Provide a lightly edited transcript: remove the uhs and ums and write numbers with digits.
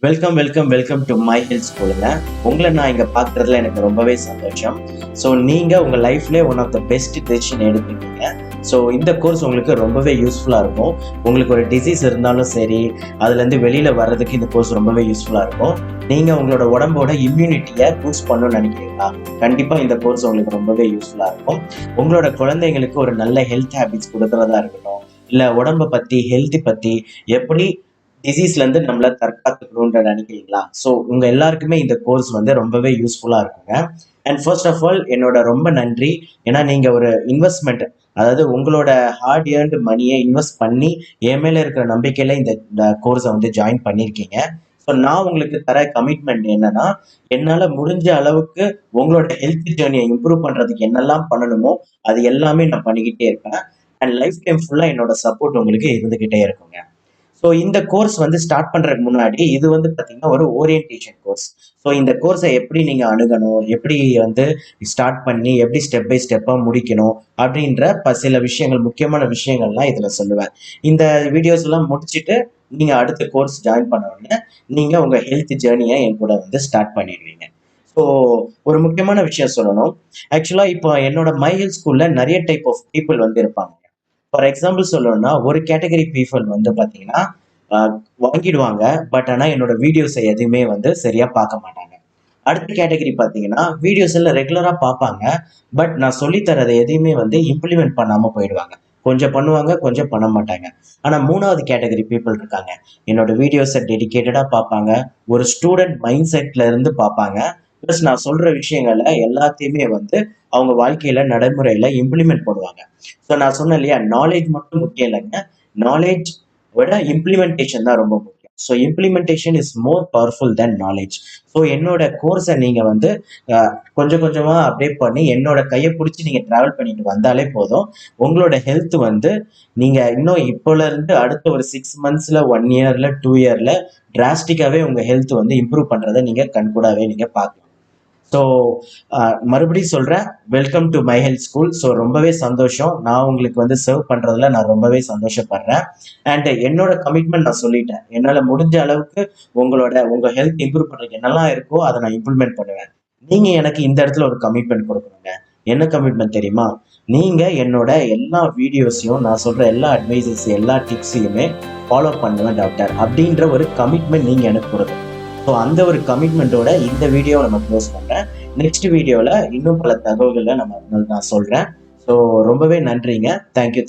Welcome to my health ஸ்கூலுங்க. உங்களை நான் இங்கே பார்க்குறதுல எனக்கு ரொம்பவே சந்தோஷம். ஸோ நீங்கள் உங்கள் லைஃப்லேயே one of the best decision எடுத்துருக்கீங்க. ஸோ இந்த கோர்ஸ் உங்களுக்கு ரொம்பவே யூஸ்ஃபுல்லாக இருக்கும். உங்களுக்கு ஒரு டிசீஸ் இருந்தாலும் சரி, அதுலேருந்து வெளியில் வர்றதுக்கு இந்த கோர்ஸ் ரொம்பவே யூஸ்ஃபுல்லாக இருக்கும். நீங்கள் உங்களோட உடம்போட இம்யூனிட்டியை பூஸ்ட் பண்ணணும்னு நினைக்கிறீங்களா? கண்டிப்பாக இந்த கோர்ஸ் உங்களுக்கு ரொம்பவே யூஸ்ஃபுல்லாக இருக்கும். உங்களோட குழந்தைங்களுக்கு ஒரு நல்ல ஹெல்த் ஹேபிட்ஸ் கொடுக்குறதா இருக்கட்டும், இல்லை உடம்பை பற்றி ஹெல்த்தி பற்றி எப்படி டிசீஸ்லேருந்து நம்மளை தற்காத்துக்கணுன்ற நினைக்கிறீங்களா? ஸோ உங்கள் எல்லாருக்குமே இந்த கோர்ஸ் வந்து ரொம்பவே யூஸ்ஃபுல்லாக இருக்குங்க. அண்ட் ஃபர்ஸ்ட் ஆஃப் ஆல் என்னோட ரொம்ப நன்றி. ஏன்னா நீங்கள் ஒரு இன்வெஸ்ட்மெண்ட், அதாவது உங்களோட ஹார்ட் ஏர்ன்டு மணியை இன்வெஸ்ட் பண்ணி என் மேலே இருக்கிற நம்பிக்கையில் இந்த கோர்ஸை வந்து ஜாயின் பண்ணியிருக்கீங்க. ஸோ நான் உங்களுக்கு தர கமிட்மெண்ட் என்னன்னா, என்னால் முடிஞ்ச அளவுக்கு உங்களோட ஹெல்த் ஜேர்னியை இம்ப்ரூவ் பண்ணுறதுக்கு என்னெல்லாம் பண்ணணுமோ அது எல்லாமே நான் பண்ணிக்கிட்டே இருப்பேன். அண்ட் லைஃப் டைம் ஃபுல்லாக என்னோட சப்போர்ட் உங்களுக்கு இருந்துக்கிட்டே இருக்குங்க. ஸோ இந்த கோர்ஸ் வந்து ஸ்டார்ட் பண்ணுறதுக்கு முன்னாடி இது வந்து பார்த்தீங்கன்னா ஒரு ஓரியன்டேஷன் கோர்ஸ். ஸோ இந்த கோர்ஸை எப்படி நீங்கள் அணுகணும், எப்படி வந்து ஸ்டார்ட் பண்ணி எப்படி ஸ்டெப் பை ஸ்டெப்பாக முடிக்கணும் அப்படின்ற சில விஷயங்கள், முக்கியமான விஷயங்கள்லாம் இதில் சொல்லுவேன். இந்த வீடியோஸ் எல்லாம் முடிச்சுட்டு நீங்கள் அடுத்த கோர்ஸ் ஜாயின் பண்ண உடனே நீங்கள் உங்கள் ஹெல்த் ஜேர்னியை என் கூட வந்து ஸ்டார்ட் பண்ணிடுவீங்க. ஸோ ஒரு முக்கியமான விஷயம் சொல்லணும். ஆக்சுவலாக இப்போ என்னோட மை ஹெல்த் ஸ்கூலில் நிறைய டைப் ஆஃப் பீப்புள் வந்து இருப்பாங்க. ஃபார் எக்ஸாம்பிள் சொல்லணும்னா, ஒரு கேட்டகரி பீப்புள் வந்து பார்த்தீங்கன்னா வாங்கிடுவாங்க. பட் ஆனால் என்னோட வீடியோஸை எதுவுமே வந்து சரியா பார்க்க மாட்டாங்க. அடுத்த கேட்டகரி பார்த்தீங்கன்னா, வீடியோஸ் எல்லாம் ரெகுலராக பார்ப்பாங்க. பட் நான் சொல்லித்தரதை எதையுமே வந்து இம்ப்ளிமெண்ட் பண்ணாமல் போயிடுவாங்க. கொஞ்சம் பண்ணுவாங்க, கொஞ்சம் பண்ண மாட்டாங்க. ஆனால் மூணாவது கேட்டகரி பீப்புள் இருக்காங்க. என்னோட வீடியோஸை டெடிகேட்டடாக பார்ப்பாங்க. ஒரு ஸ்டூடெண்ட் மைண்ட் செட்ல இருந்து பார்ப்பாங்க. ப்ளஸ் நான் சொல்ற விஷயங்களை எல்லாத்தையுமே வந்து அவங்க வாழ்க்கையில நடைமுறையில இம்ப்ளிமெண்ட் பண்ணுவாங்க. ஸோ நான் சொன்னேன் இல்லையா, நாலேஜ் மட்டும் முக்கியம் இல்லைங்க. நாலேஜ் விட இம்ப்ளிமெண்டேஷன் தான் ரொம்ப முக்கியம். So implementation is more powerful then knowledge. So என்னோட கோர்ஸை நீங்கள் வந்து கொஞ்சம் கொஞ்சமாக அப்டேட் பண்ணி என்னோட கையை பிடிச்சி நீங்கள் ட்ராவல் பண்ணிட்டு வந்தாலே போதும். உங்களோட ஹெல்த் வந்து நீங்கள் இன்னும் இப்போல இருந்து அடுத்த ஒரு 6 மந்த்ஸில், 1 இயரில், 2 இயரில் டிராஸ்டிக்காகவே உங்கள் ஹெல்த் வந்து இம்ப்ரூவ் பண்ணுறதை நீங்கள் கண்கூடாவே நீங்கள் பார்க்கலாம். ஸோ மறுபடியும் சொல்கிறேன், welcome to my health school. So ரொம்பவே சந்தோஷம். நான் உங்களுக்கு வந்து சர்வ் பண்ணுறதுல நான் ரொம்பவே சந்தோஷப்படுறேன். அண்ட் என்னோட கமிட்மெண்ட் நான் சொல்லிட்டேன். என்னால் முடிஞ்ச அளவுக்கு உங்கள் ஹெல்த் இம்ப்ரூவ் பண்ணுறதுக்கு என்னெல்லாம் இருக்கோ அதை நான் இம்ப்ளிமெண்ட் பண்ணுவேன். நீங்கள் எனக்கு இந்த இடத்துல ஒரு கமிட்மெண்ட் கொடுக்கணுங்க. என்ன கமிட்மெண்ட் தெரியுமா? நீங்கள் என்னோட எல்லா வீடியோஸையும், நான் சொல்கிற எல்லா அட்வைசஸ், எல்லா டிப்ஸையுமே ஃபாலோ பண்ணுவேன் டாக்டர் அப்படின்ற ஒரு கமிட்மெண்ட் நீங்கள் எனக்கு கொடுக்கணும். ஸோ அந்த ஒரு கமிட்மெண்ட்டோட இந்த வீடியோவை நம்ம க்ளோஸ் பண்ணுறேன். நெக்ஸ்ட் வீடியோவில் இன்னும் பல தகவல்களை நான் சொல்கிறேன். ஸோ ரொம்பவே நன்றிங்க. தேங்க்யூ.